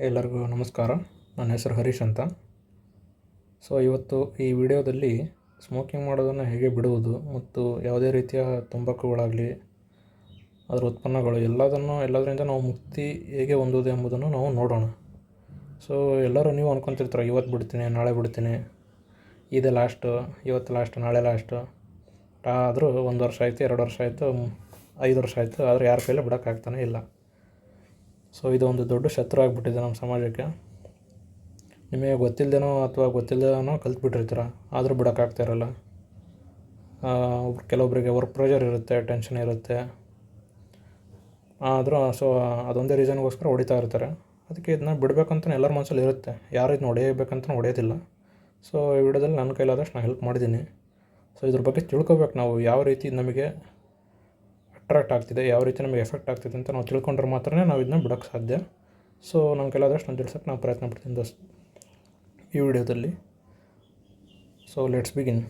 ಎಲ್ಲರಿಗೂ ನಮಸ್ಕಾರ. ನನ್ನ ಹೆಸರು ಹರೀಶ್ ಅಂತ. ಇವತ್ತು ಈ ವಿಡಿಯೋದಲ್ಲಿ ಸ್ಮೋಕಿಂಗ್ ಮಾಡೋದನ್ನು ಹೇಗೆ ಬಿಡುವುದು ಮತ್ತು ಯಾವುದೇ ರೀತಿಯ ತಂಬಾಕುಗಳಾಗಲಿ ಅದರ ಉತ್ಪನ್ನಗಳು ಎಲ್ಲದರಿಂದ ನಾವು ಮುಕ್ತಿ ಹೇಗೆ ಹೊಂದುವುದು ಎಂಬುದನ್ನು ನಾವು ನೋಡೋಣ. ಎಲ್ಲರೂ ನೀವು ಅಂದ್ಕೊತಿರ್ತಾರೆ, ಇವತ್ತು ಬಿಡ್ತೀನಿ, ನಾಳೆ ಬಿಡ್ತೀನಿ, ಇದೇ ಲಾಸ್ಟು, ಇವತ್ತು ಲಾಸ್ಟು, ನಾಳೆ ಲಾಸ್ಟು. ಆದರೂ 1 ವರ್ಷ ಆಯಿತು, 2 ವರ್ಷ ಆಯಿತು, 5 ವರ್ಷ ಆಯಿತು, ಆದರೆ ಯಾರ ಕೈಲೂ ಬಿಡೋಕ್ಕಾಗ್ತಾನೆ ಇಲ್ಲ. ಇದು ಒಂದು ದೊಡ್ಡ ಶತ್ರು ಆಗಿಬಿಟ್ಟಿದೆ ನಮ್ಮ ಸಮಾಜಕ್ಕೆ. ನಿಮಗೆ ಗೊತ್ತಿಲ್ಲದೇನೋ ಅಥವಾ ಗೊತ್ತಿಲ್ಲದೇನೋ ಕಲ್ತ್ಬಿಟ್ಟಿರ್ತೀರ, ಆದರೂ ಬಿಡೋಕ್ಕಾಗ್ತಾಯಿರಲ್ಲ. ಕೆಲವೊಬ್ಬರಿಗೆ ವರ್ಕ್ ಪ್ರೆಷರ್ ಇರುತ್ತೆ, ಟೆನ್ಷನ್ ಇರುತ್ತೆ, ಆದರೂ ಅದೊಂದೇ ರೀಸನ್ಗೋಸ್ಕರ ಹೊಡಿತಾ ಇರ್ತಾರೆ. ಅದಕ್ಕೆ ಇದನ್ನ ಬಿಡಬೇಕಂತ ಎಲ್ಲರ ಮನಸ್ಸಲ್ಲಿ ಇರುತ್ತೆ, ಯಾರು ಇದನ್ನ ಹೊಡೆಯಬೇಕಂತ ಹೊಡೆಯೋದಿಲ್ಲ. ಈ ವಿಡಿಯೋದಲ್ಲಿ ನನ್ನ ಕೈಲಾದಷ್ಟು ನಾನು ಹೆಲ್ಪ್ ಮಾಡಿದ್ದೀನಿ. ಇದ್ರ ಬಗ್ಗೆ ತಿಳ್ಕೊಬೇಕು. ನಾವು ಯಾವ ರೀತಿ ನಮಗೆ ಅಟ್ರಾಕ್ಟ್ ಆಗ್ತಿದೆ, ಯಾವ ರೀತಿ ನಮಗೆ ಎಫೆಕ್ಟ್ ಆಗ್ತಿದೆ ಅಂತ ನಾವು ತಿಳ್ಕೊಂಡ್ರೆ ಮಾತ್ರ ನಾವು ಇದನ್ನ ಬಿಡೋಕ್ಕೆ ಸಾಧ್ಯ. ನನ್ನ ಕೈಲಾದಷ್ಟು ನಾನು ತಿಳ್ಸೋಕ್ಕೆ ನಾನು ಪ್ರಯತ್ನ ಪಡ್ತೀನಿ ಈ ವಿಡಿಯೋದಲ್ಲಿ. Let's begin.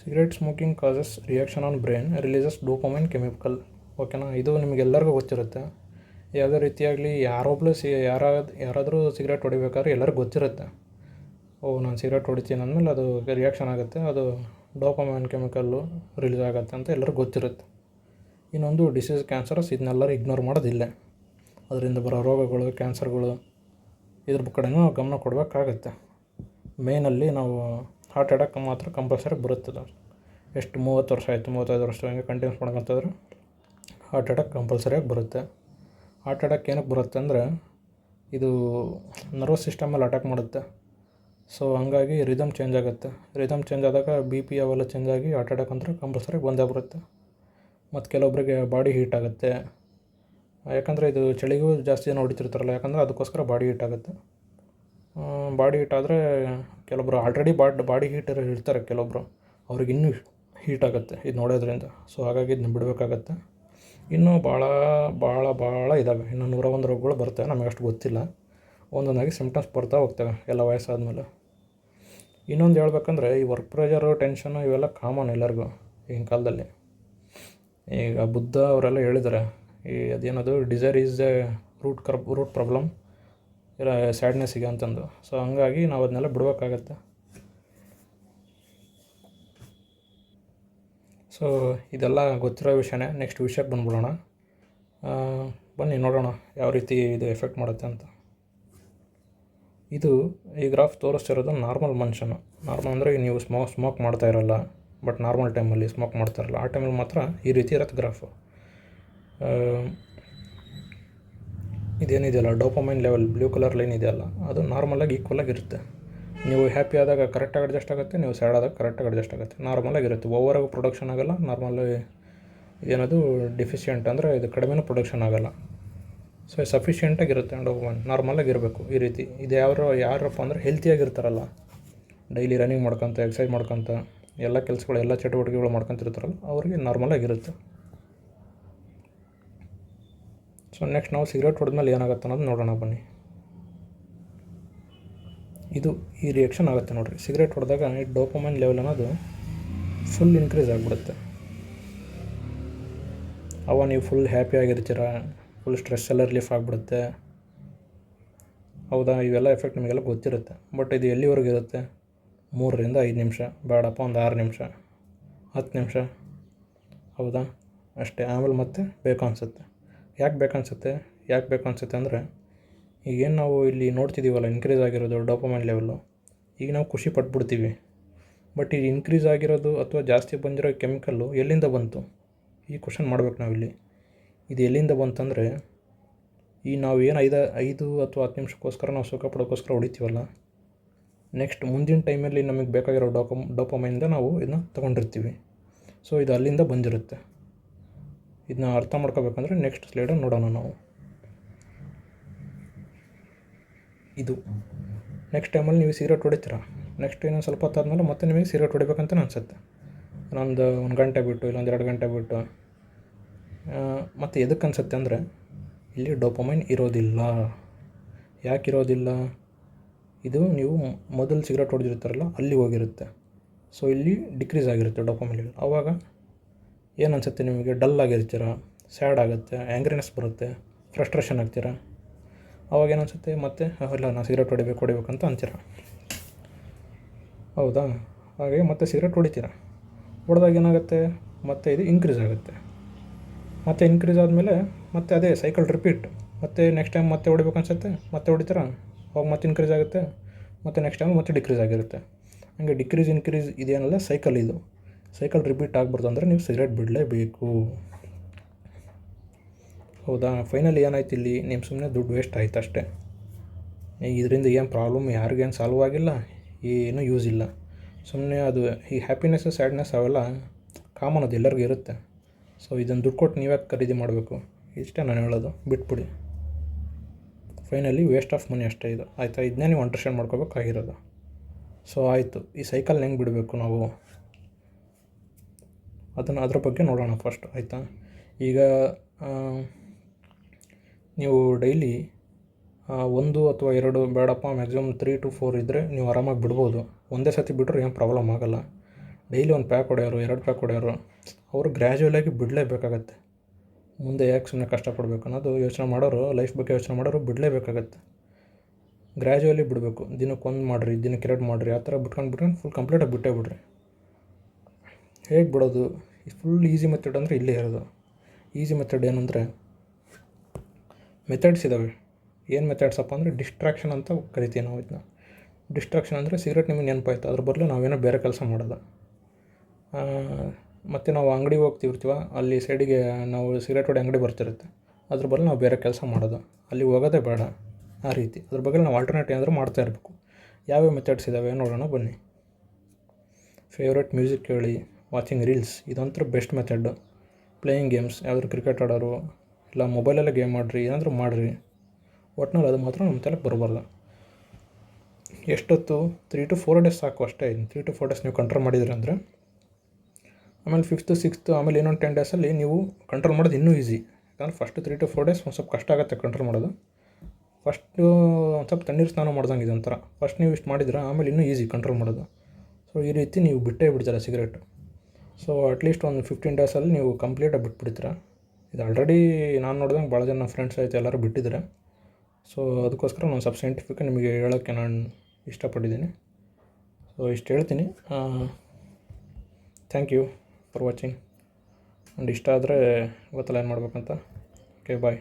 Cigarette smoking causes reaction on brain, releases dopamine chemical. ಓಕೆನಾ? ಇದು ನಿಮಗೆಲ್ಲರಿಗೂ ಗೊತ್ತಿರುತ್ತೆ. ಯಾವುದೇ ರೀತಿಯಾಗಲಿ ಯಾರಾದರೂ ಸಿಗರೇಟ್ ಹೊಡಿಬೇಕಾದ್ರೆ ಎಲ್ಲರಿಗೂ ಗೊತ್ತಿರುತ್ತೆ. ನಾನು ಸಿಗರೇಟ್ ಹೊಡಿತೀನಿ ಅಂದಮೇಲೆ ಅದು ರಿಯಾಕ್ಷನ್ ಆಗುತ್ತೆ, ಅದು ಡೋಪಮೈನ್ ಕೆಮಿಕಲ್ಲು ರಿಲೀಸ್ ಆಗುತ್ತೆ ಅಂತ ಎಲ್ಲರಿಗೂ ಗೊತ್ತಿರುತ್ತೆ. ಇನ್ನೊಂದು ಡಿಸೀಸ್, ಕ್ಯಾನ್ಸರ್ಸ್, ಇದನ್ನೆಲ್ಲರೂ ಇಗ್ನೋರ್ ಮಾಡೋದಿಲ್ಲ. ಅದರಿಂದ ಬರೋ ರೋಗಗಳು, ಕ್ಯಾನ್ಸರ್ಗಳು, ಇದ್ರ ಕಡೆನೂ ಗಮನ ಕೊಡಬೇಕಾಗತ್ತೆ. ಮೇಯ್ನಲ್ಲಿ ನಾವು ಹಾರ್ಟ್ ಅಟ್ಯಾಕ್ ಮಾತ್ರ ಕಂಪಲ್ಸರಿ ಬರುತ್ತದೆ. ಎಷ್ಟು 30 ವರ್ಷ ಆಯಿತು, 35 ವರ್ಷ ಹಂಗೆ ಕಂಟಿನ್ಯೂಸ್ ಮಾಡೋಕ್ಕಂತಂದ್ರೆ ಹಾರ್ಟ್ ಅಟ್ಯಾಕ್ ಕಂಪಲ್ಸರಿಯಾಗಿ ಬರುತ್ತೆ. ಹಾರ್ಟ್ ಅಟ್ಯಾಕ್ ಏನಕ್ಕೆ ಬರುತ್ತೆ ಅಂದರೆ, ಇದು ನರ್ವಸ್ ಸಿಸ್ಟಮಲ್ಲಿ ಅಟ್ಯಾಕ್ ಮಾಡುತ್ತೆ. ಹಂಗಾಗಿ ರಿದಮ್ ಚೇಂಜ್ ಆಗುತ್ತೆ. ರಿದಮ್ ಚೇಂಜ್ ಆದಾಗ BP ಅವೆಲ್ಲ ಚೇಂಜ್ ಆಗಿ ಹಾರ್ಟ್ ಅಟ್ಯಾಕ್ ಅಂದರೆ ಕಂಪಲ್ಸರಿ ಬಂದೇ ಬರುತ್ತೆ. ಮತ್ತು ಕೆಲವೊಬ್ಬರಿಗೆ ಬಾಡಿ ಹೀಟ್ ಆಗುತ್ತೆ. ಯಾಕಂದರೆ ಇದು ಚಳಿಗೂ ಜಾಸ್ತಿ ಜನ ಹೊಡಿತಿರ್ತಾರಲ್ಲ, ಯಾಕಂದರೆ ಅದಕ್ಕೋಸ್ಕರ ಬಾಡಿ ಹೀಟ್ ಆಗುತ್ತೆ. ಬಾಡಿ ಹೀಟ್ ಆದರೆ ಕೆಲವೊಬ್ಬರು ಆಲ್ರೆಡಿ ಬಾಡಿ ಹೀಟ್ ಇರ್ತಾರೆ, ಕೆಲವೊಬ್ಬರು ಅವ್ರಿಗೆ ಇನ್ನೂ ಹೀಟ್ ಆಗುತ್ತೆ ಇದು ನೋಡೋದ್ರಿಂದ. ಹಾಗಾಗಿ ಇದನ್ನ ಬಿಡಬೇಕಾಗತ್ತೆ. ಇನ್ನೂ ಭಾಳ ಭಾಳ ಭಾಳ ಇದ್ದಾವೆ. ಇನ್ನು 101 ರೋಗಗಳು ಬರ್ತವೆ, ನಮಗೆ ಅಷ್ಟು ಗೊತ್ತಿಲ್ಲ. ಒಂದೊಂದಾಗಿ ಸಿಮ್ಟಮ್ಸ್ ಬರ್ತಾ ಹೋಗ್ತವೆ ಎಲ್ಲ ವಯಸ್ಸಾದಮೇಲೆ. ಇನ್ನೊಂದು ಹೇಳ್ಬೇಕಂದ್ರೆ, ಈ ವರ್ಕ್ ಪ್ರೆಷರು, ಟೆನ್ಷನು ಇವೆಲ್ಲ ಕಾಮನ್ ಎಲ್ಲರಿಗೂ ಈಗಿನ ಕಾಲದಲ್ಲಿ. ಈಗ ಬುದ್ಧ ಅವರೆಲ್ಲ ಹೇಳಿದ್ದಾರೆ, ಅದೇನದು desire is a root problem ಇಲ್ಲ ಸ್ಯಾಡ್ನೆಸ್ಸಿಗೆ ಅಂತಂದು. ಹಂಗಾಗಿ ನಾವು ಅದನ್ನೆಲ್ಲ ಬಿಡಬೇಕಾಗತ್ತೆ. ಇದೆಲ್ಲ ಗೊತ್ತಿರೋ ವಿಷಯನೇ. ನೆಕ್ಸ್ಟ್ ವಿಷಯಕ್ಕೆ ಬಂದ್ಬಿಡೋಣ. ಬನ್ನಿ ನೋಡೋಣ ಯಾವ ರೀತಿ ಇದು ಎಫೆಕ್ಟ್ ಮಾಡುತ್ತೆ ಅಂತ. ಈ ಗ್ರಾಫ್ ತೋರಿಸ್ತಿರೋದು ನಾರ್ಮಲ್ ಮನುಷ್ಯನು. ನಾರ್ಮಲ್ ಅಂದರೆ ನೀವು ಸ್ಮೋಕ್ ಮಾಡ್ತಾ ಇರೋಲ್ಲ, ಬಟ್ ನಾರ್ಮಲ್ ಟೈಮಲ್ಲಿ ಸ್ಮೋಕ್ ಮಾಡ್ತಾ ಇರಲ್ಲ, ಆ ಟೈಮಲ್ಲಿ ಮಾತ್ರ ಈ ರೀತಿ ಇರುತ್ತೆ ಗ್ರಾಫು. ಇದೇನಿದೆಯಲ್ಲ dopamine level, blue colour line ಇದೆಯಲ್ಲ, ಅದು ನಾರ್ಮಲಾಗಿ ಈಕ್ವಲಾಗಿರುತ್ತೆ. ನೀವು ಹ್ಯಾಪಿ ಆದಾಗ ಕರೆಕ್ಟಾಗಿ ಅಡ್ಜಸ್ಟ್ ಆಗುತ್ತೆ, ನೀವು ಸ್ಯಾಡ್ ಆದಾಗ ಕರೆಕ್ಟಾಗಿ ಅಡ್ಜಸ್ಟ್ ಆಗುತ್ತೆ. ನಾರ್ಮಲಾಗಿರುತ್ತೆ, ಓವರಾಗಿ ಪ್ರೊಡಕ್ಷನ್ ಆಗೋಲ್ಲ. ನಾರ್ಮಲ್ ಏನದು ಡಿಫಿಷಿಯೆಂಟ್ ಅಂದರೆ ಇದು ಕಡಿಮೆನೂ ಪ್ರೊಡಕ್ಷನ್ ಆಗೋಲ್ಲ. ಸಫಿಷಿಯೆಂಟಾಗಿರುತ್ತೆ ಡೋಪಮೈನ್, ನಾರ್ಮಲಾಗಿರಬೇಕು ಈ ರೀತಿ. ಇದು ಯಾರಪ್ಪ ಅಂದರೆ ಹೆಲ್ತಿಯಾಗಿರ್ತಾರಲ್ಲ, ಡೈಲಿ ರನ್ನಿಂಗ್ ಮಾಡ್ಕೊತ, ಎಕ್ಸಸೈಸ್ ಮಾಡ್ಕೊತ, ಎಲ್ಲ ಕೆಲಸಗಳು, ಎಲ್ಲ ಚಟುವಟಿಕೆಗಳು ಮಾಡ್ಕೊತಿರ್ತಾರಲ್ಲ, ಅವ್ರಿಗೆ ನಾರ್ಮಲಾಗಿರುತ್ತೆ. ನೆಕ್ಸ್ಟ್ ನಾವು ಸಿಗರೇಟ್ ಹೊಡೆದ್ಮೇಲೆ ಏನಾಗುತ್ತೆ ಅನ್ನೋದು ನೋಡೋಣ ಬನ್ನಿ. ಈ ರಿಯಾಕ್ಷನ್ ಆಗುತ್ತೆ ನೋಡಿರಿ. ಸಿಗರೇಟ್ ಹೊಡೆದಾಗ ಈ ಡೋಪಮೈನ್ ಲೆವೆಲ್ ಅನ್ನೋದು ಫುಲ್ ಇನ್ಕ್ರೀಸ್ ಆಗಿಬಿಡುತ್ತೆ. ನೀವು ಫುಲ್ ಹ್ಯಾಪಿ ಆಗಿರ್ತೀರ, ಫುಲ್ ಸ್ಟ್ರೆಸ್ ಎಲ್ಲ ರಿಲೀಫ್ ಆಗಿಬಿಡುತ್ತೆ. ಹೌದಾ? ಇವೆಲ್ಲ ಎಫೆಕ್ಟ್ ನಿಮಗೆಲ್ಲ ಗೊತ್ತಿರುತ್ತೆ. ಬಟ್ ಇದು ಎಲ್ಲಿವರೆಗೂ ಇರುತ್ತೆ? 3 ರಿಂದ 5 ನಿಮಿಷ, ಬೇಡಪ್ಪ ಒಂದು 6 ನಿಮಿಷ, 10 ನಿಮಿಷ. ಹೌದಾ? ಅಷ್ಟೇ. ಆಮೇಲೆ ಮತ್ತೆ ಬೇಕು ಅನಿಸುತ್ತೆ. ಯಾಕೆ ಬೇಕನ್ಸುತ್ತೆ ಅಂದರೆ, ಈಗೇನು ನಾವು ಇಲ್ಲಿ ನೋಡ್ತಿದ್ದೀವಲ್ಲ ಇನ್ಕ್ರೀಸ್ ಆಗಿರೋದು ಡೋಪಮೈನ್ ಲೆವೆಲ್ಲು, ಈಗ ನಾವು ಖುಷಿ ಪಟ್ಬಿಡ್ತೀವಿ. ಬಟ್ ಇದು ಇನ್ಕ್ರೀಸ್ ಆಗಿರೋದು ಅಥವಾ ಜಾಸ್ತಿ ಬಂದಿರೋ ಕೆಮಿಕಲ್ಲು ಎಲ್ಲಿಂದ ಬಂತು? ಈ ಕ್ವಶನ್ ಮಾಡ್ಬೇಕು ನಾವಿಲ್ಲಿ. ಇದು ಎಲ್ಲಿಂದ ಬಂತಂದರೆ, ನಾವು ಏನು 5 ಅಥವಾ 10 ನಿಮಿಷಕ್ಕೋಸ್ಕರ ನಾವು ಸುಖ ಪಡೋಕ್ಕೋಸ್ಕರ ಹೊಡಿತೀವಲ್ಲ, ನೆಕ್ಸ್ಟ್ ಮುಂದಿನ ಟೈಮಲ್ಲಿ ನಮಗೆ ಬೇಕಾಗಿರೋ ಡೋಪಮೈನಿಂದ ನಾವು ಇದನ್ನ ತೊಗೊಂಡಿರ್ತೀವಿ. ಇದು ಅಲ್ಲಿಂದ ಬಂದಿರುತ್ತೆ. ಇದನ್ನ ಅರ್ಥ ಮಾಡ್ಕೋಬೇಕಂದ್ರೆ ನೆಕ್ಸ್ಟ್ ಸ್ಲೈಡನ್ನು ನೋಡೋಣ ನಾವು. ಇದು ನೆಕ್ಸ್ಟ್ ಟೈಮಲ್ಲಿ ನೀವು ಸಿಗರೇಟ್ ಹೊಡಿತೀರ, ನೆಕ್ಸ್ಟ್ ಇನ್ನೊಂದು ಸ್ವಲ್ಪ ಹೊತ್ತಾದ್ಮೇಲೆ ಮತ್ತೆ ನಿಮಗೆ ಸಿಗರೇಟ್ ಹೊಡಿಬೇಕಂತ ಅನಿಸುತ್ತೆ. ಒಂದು ಗಂಟೆ ಬಿಟ್ಟು, ಇಲ್ಲೊಂದು 2 ಗಂಟೆ ಬಿಟ್ಟು. ಮತ್ತು ಎದಕ್ಕೆ ಅನಿಸುತ್ತೆ ಅಂದರೆ, ಇಲ್ಲಿ ಡೋಪಮೈನ್ ಇರೋದಿಲ್ಲ. ಯಾಕೆ ಇರೋದಿಲ್ಲ? ಇದು ನೀವು ಮೊದಲು ಸಿಗರೇಟ್ ಹೊಡೆದಿರ್ತಾರಲ್ಲ ಅಲ್ಲಿ ಹೋಗಿರುತ್ತೆ. ಇಲ್ಲಿ ಡಿಕ್ರೀಸ್ ಆಗಿರುತ್ತೆ ಡೋಪಮೈನ್ ಲೆವೆಲ್. ಆವಾಗ ಏನು ಅನಿಸುತ್ತೆ ನಿಮಗೆ? ಡಲ್ ಆಗಿರ್ತೀರ, ಸ್ಯಾಡ್ ಆಗುತ್ತೆ, ಆ್ಯಂಗ್ರಿನೆಸ್ ಬರುತ್ತೆ, ಫ್ರಸ್ಟ್ರೇಷನ್ ಆಗ್ತೀರಾ. ಅವಾಗ ಏನನ್ಸುತ್ತೆ ಮತ್ತೆ ಇಲ್ಲ ನಾನು ಸಿಗರೇಟ್ ಹೊಡಿಬೇಕಂತ ಅಂತೀರ. ಹೌದಾ? ಹಾಗೆ ಮತ್ತೆ ಸಿಗರೇಟ್ ಹೊಡಿತೀರ. ಹೊಡೆದಾಗ ಏನಾಗುತ್ತೆ, ಮತ್ತೆ ಇದು ಇನ್ಕ್ರೀಸ್ ಆಗುತ್ತೆ. ಮತ್ತೆ ಇನ್ಕ್ರೀಸ್ ಆದಮೇಲೆ ಮತ್ತೆ ಅದೇ ಸೈಕಲ್ ರಿಪೀಟ್. ಮತ್ತೆ ನೆಕ್ಸ್ಟ್ ಟೈಮ್ ಮತ್ತೆ ಹೊಡಿಬೇಕು ಅನ್ಸುತ್ತೆ, ಮತ್ತೆ ಹೊಡಿತೀರ. ಅವಾಗ ಮತ್ತೆ ಇನ್ಕ್ರೀಸ್ ಆಗುತ್ತೆ, ಮತ್ತು ನೆಕ್ಸ್ಟ್ ಟೈಮ್ ಮತ್ತೆ ಡಿಕ್ರೀಸ್ ಆಗಿರುತ್ತೆ. ಹಾಗೆ ಡಿಕ್ರೀಸ್ ಇನ್ಕ್ರೀಸ್ ಇದೇನಲ್ಲ ಸೈಕಲ್. ಇದು ಸೈಕಲ್ ರಿಪೀಟ್ ಆಗ್ಬಾರ್ದು ಅಂದರೆ ನೀವು ಸಿಗರೇಟ್ ಬಿಡಲೇಬೇಕು. ಹೌದಾ? ಫೈನಲಿ ಏನಾಯ್ತು ಇಲ್ಲಿ, ನಿಮ್ಮ ಸುಮ್ಮನೆ ದುಡ್ಡು ವೇಸ್ಟ್ ಆಯ್ತು ಅಷ್ಟೇ. ಇದರಿಂದ ಏನು ಪ್ರಾಬ್ಲಮ್ ಯಾರಿಗೇನು ಸಾಲ್ವ್ ಆಗಿಲ್ಲ, ಏನೂ ಯೂಸ್ ಇಲ್ಲ. ಸುಮ್ಮನೆ ಅದು ಈ ಹ್ಯಾಪಿನೆಸ್ಸು ಸ್ಯಾಡ್ನೆಸ್ ಅವೆಲ್ಲ ಕಾಮನ್, ಅದು ಎಲ್ಲರಿಗೂ ಇರುತ್ತೆ. ಸೊ ಇದನ್ನು ದುಡ್ಡು ಕೊಟ್ಟು ನೀವ್ಯಾಕೆ ಖರೀದಿ ಮಾಡಬೇಕು? ಇಷ್ಟೇ ನಾನು ಹೇಳೋದು, ಬಿಟ್ಬಿಡಿ. ಫೈನಲಿ ವೇಸ್ಟ್ ಆಫ್ ಮನಿ ಅಷ್ಟೇ ಇದು, ಆಯಿತಾ? ಇದನ್ನೇ ನೀವು ಅಂಡರ್ಸ್ಟ್ಯಾಂಡ್ ಮಾಡ್ಕೋಬೇಕಾಗಿರೋದು. ಸೊ ಆಯಿತು, ಈ ಸೈಕಲ್ ಹೆಂಗೆ ಬಿಡಬೇಕು ನಾವು, ಅದ್ರ ಬಗ್ಗೆ ನೋಡೋಣ ಫಸ್ಟ್, ಆಯಿತಾ? ಈಗ ನೀವು ಡೈಲಿ 1 ಅಥವಾ 2 ಬೇಡಪ್ಪ, ಮ್ಯಾಕ್ಸಿಮಮ್ 3 to 4 ಇದ್ದರೆ ನೀವು ಆರಾಮಾಗಿ ಬಿಡ್ಬೋದು. ಒಂದೇ ಸತಿ ಬಿಟ್ಟರೆ ಏನು ಪ್ರಾಬ್ಲಮ್ ಆಗೋಲ್ಲ. ಡೈಲಿ 1 ಪ್ಯಾಕ್ ಹೊಡೆಯೋರು, 2 ಪ್ಯಾಕ್ ಹೊಡೆಯೋರು ಅವರು ಗ್ರ್ಯಾಜುವಲಾಗಿ ಬಿಡಲೇಬೇಕಾಗತ್ತೆ. ಮುಂದೆ ಯಾಕೆ ಸುಮ್ಮನೆ ಕಷ್ಟಪಡಬೇಕು ಅನ್ನೋದು ಯೋಚನೆ ಮಾಡೋರು, ಲೈಫ್ ಬಗ್ಗೆ ಯೋಚನೆ ಮಾಡೋರು ಬಿಡಲೇಬೇಕಾಗತ್ತೆ. ಗ್ರ್ಯಾಜುವಲಿ ಬಿಡಬೇಕು. ದಿನಕ್ಕೆ 1 ಮಾಡಿರಿ, ದಿನಕ್ಕೆ 2 ಮಾಡಿರಿ, ಆ ಥರ ಬಿಟ್ಕೊಂಡು ಫುಲ್ ಕಂಪ್ಲೀಟಾಗಿ ಬಿಟ್ಟೇ ಬಿಡ್ರಿ. ಹೇಗೆ ಬಿಡೋದು? ಫುಲ್ ಈಸಿ ಮೆಥಡ್ ಅಂದರೆ ಇಲ್ಲೇ ಇರೋದು. ಈಸಿ ಮೆಥಡ್ ಏನಂದರೆ, ಮೆಥಡ್ಸ್ ಇದ್ದಾವೆ. ಏನು ಮೆಥಡ್ಸಪ್ಪ ಅಂದರೆ ಡಿಸ್ಟ್ರಾಕ್ಷನ್ ಅಂತ ಕರಿತೀವಿ ನಾವು ಇದನ್ನ. ಡಿಸ್ಟ್ರಾಕ್ಷನ್ ಅಂದರೆ ಸಿಗರೇಟ್ ನಿಮಗೆ ನೆನಪಾಯ್ತು, ಅದ್ರ ಬದಲು ನಾವೇನೋ ಬೇರೆ ಕೆಲಸ ಮಾಡೋದು. ಮತ್ತು ನಾವು ಅಂಗಡಿಗೆ ಹೋಗ್ತಿರ್ತೀವ, ಅಲ್ಲಿ ಸೈಡಿಗೆ ನಾವು ಸಿಗರೇಟ್ ಹೊಡೆ ಅಂಗಡಿ ಬರ್ತಿರುತ್ತೆ, ಅದ್ರ ಬದಲು ನಾವು ಬೇರೆ ಕೆಲಸ ಮಾಡೋದು, ಅಲ್ಲಿ ಹೋಗೋದೇ ಬೇಡ. ಆ ರೀತಿ ಅದ್ರ ಬಗ್ಗೆ ನಾವು ಆಲ್ಟರ್ನೇಟ್ ಏನಾದರೂ ಮಾಡ್ತಾ ಇರಬೇಕು. ಯಾವ್ಯಾವ ಮೆಥಡ್ಸ್ ಇದ್ದಾವೆ ನೋಡೋಣ ಬನ್ನಿ. ಫೇವ್ರೆಟ್ ಮ್ಯೂಸಿಕ್ ಕೇಳಿ, ವಾಚಿಂಗ್ ರೀಲ್ಸ್ ಇದಂತೂ ಬೆಸ್ಟ್ ಮೆಥಡ್. ಪ್ಲೇಯಿಂಗ್ ಗೇಮ್ಸ್, ಯಾವ್ದಾದ್ರು ಕ್ರಿಕೆಟ್ ಆಡೋರು, ಇಲ್ಲ ಮೊಬೈಲಲ್ಲೇ ಗೇಮ್ ಮಾಡಿರಿ, ಏನಾದರೂ ಮಾಡಿರಿ. ಒಟ್ನಲ್ಲಿ ಅದು ಮಾತ್ರ ನಮ್ಮ ತಲೆಗೆ ಬರಬಾರ್ದು. ಎಷ್ಟೊತ್ತು 3 to 4 ಡೇಸ್ ಸಾಕು ಅಷ್ಟೇ. 3 to 4 ಡೇಸ್ ನೀವು ಕಂಟ್ರೋಲ್ ಮಾಡಿದ್ರಿ ಅಂದರೆ ಆಮೇಲೆ 5th 6th ಆಮೇಲೆ ಇನ್ನೊಂದು 10 ಡೇಸಲ್ಲಿ ನೀವು ಕಂಟ್ರೋಲ್ ಮಾಡೋದು ಇನ್ನೂ ಈಸಿ. ಯಾಕಂದರೆ ಫಸ್ಟ್ 3 to 4 ಡೇಸ್ ಒಂದು ಸ್ವಲ್ಪ ಕಷ್ಟ ಆಗುತ್ತೆ ಕಂಟ್ರೋಲ್ ಮಾಡೋದು. ಫಸ್ಟು ಒಂದು ಸ್ವಲ್ಪ ತಣ್ಣೀರು ಸ್ನಾನ ಮಾಡ್ದಂಗೆ ಇದೊಂಥರ. ಫಸ್ಟ್ ನೀವು ಇಷ್ಟು ಮಾಡಿದ್ರೆ ಆಮೇಲೆ ಇನ್ನೂ ಈಸಿ ಕಂಟ್ರೋಲ್ ಮಾಡೋದು. ಸೊ ಈ ರೀತಿ ನೀವು ಬಿಟ್ಟೇ ಬಿಡ್ತೀರ ಸಿಗರೇಟು. ಸೊ ಅಟ್ಲೀಸ್ಟ್ ಒಂದು 15 ಡೇಸಲ್ಲಿ ನೀವು ಕಂಪ್ಲೀಟಾಗಿ ಬಿಟ್ಬಿಡ್ತೀರ. ಇದು ಆಲ್ರೆಡಿ ನಾನು ನೋಡಿದಂಗೆ ಭಾಳ ಜನ ಫ್ರೆಂಡ್ಸ್ ಆಯಿತು ಎಲ್ಲರೂ ಬಿಟ್ಟಿದ್ದಾರೆ. ಸೊ ಅದಕ್ಕೋಸ್ಕರ ನಾನು ಸ್ವಲ್ಪ ಸೈಂಟಿಫಿಕ್ ನಿಮಗೆ ಹೇಳೋಕ್ಕೆ ನಾನು ಇಷ್ಟಪಟ್ಟಿದ್ದೀನಿ. ಸೊ ಇಷ್ಟು ಹೇಳ್ತೀನಿ. Thank you for watching. And ಇಷ್ಟ ಆದರೆ ಗೊತ್ತಲ್ಲ ಏನು ಮಾಡ್ಬೇಕಂತ. ಓಕೆ, ಬಾಯ್.